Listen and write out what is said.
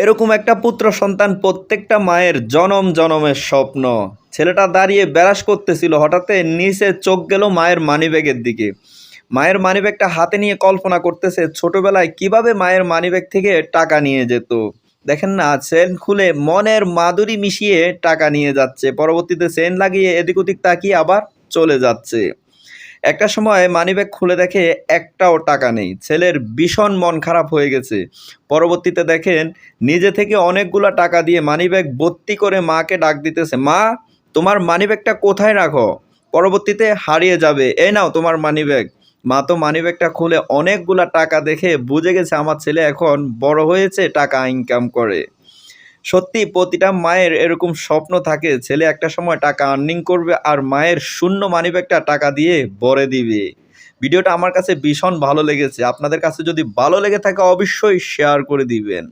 এরকম একটা পুত্র সন্তান প্রত্যেকটা মায়ের জনম জনমের স্বপ্ন। ছেলেটা দাঁড়িয়ে ব্রাশ করতেছিল, হঠাৎ নিচে চোখ গেল মায়ের মানিব্যাগের দিকে। মায়ের মানিব্যাগটা হাতে নিয়ে কল্পনা করতেছে ছোটবেলায় কিভাবে মায়ের মানিব্যাগ থেকে টাকা নিয়ে যেত। দেখেন না, চেন খুলে মনের মাধুরী মিশিয়ে টাকা নিয়ে যাচ্ছে, পরবর্তীতে চেন লাগিয়ে এদিক ওদিক তাকিয়ে আবার চলে যাচ্ছে। একটা সময় মানিব্যাগ খুলে দেখে একটাও টাকা নেই। ছেলের ভীষণ মন খারাপ হয়ে গেছে। পরবর্তীতে দেখেন নিজে থেকে অনেকগুলা টাকা দিয়ে মানিব্যাগ ভর্তি করে মাকে ডাক দিতেছে, মা তোমার মানিব্যাগটা কোথায় রাখো? পরবর্তীতে হারিয়ে যাবে, এই নাও তোমার মানিব্যাগ। মা তো মানিব্যাগটা খুলে অনেকগুলা টাকা দেখে বুঝে গেছে আমার ছেলে এখন বড় হয়েছে, টাকা ইনকাম করে। সত্যি প্রতিটা মায়ের এরকম স্বপ্ন থাকে ছেলে একটা সময় টাকা আর্নিং করবে আর মায়ের শূন্য মানিব্যাগটা টাকা দিয়ে ভরে দিবে। ভিডিওটা আমার কাছে ভীষণ ভালো লেগেছে। আপনাদের কাছে যদি ভালো লেগে থাকে অবশ্যই শেয়ার করে দিবেন।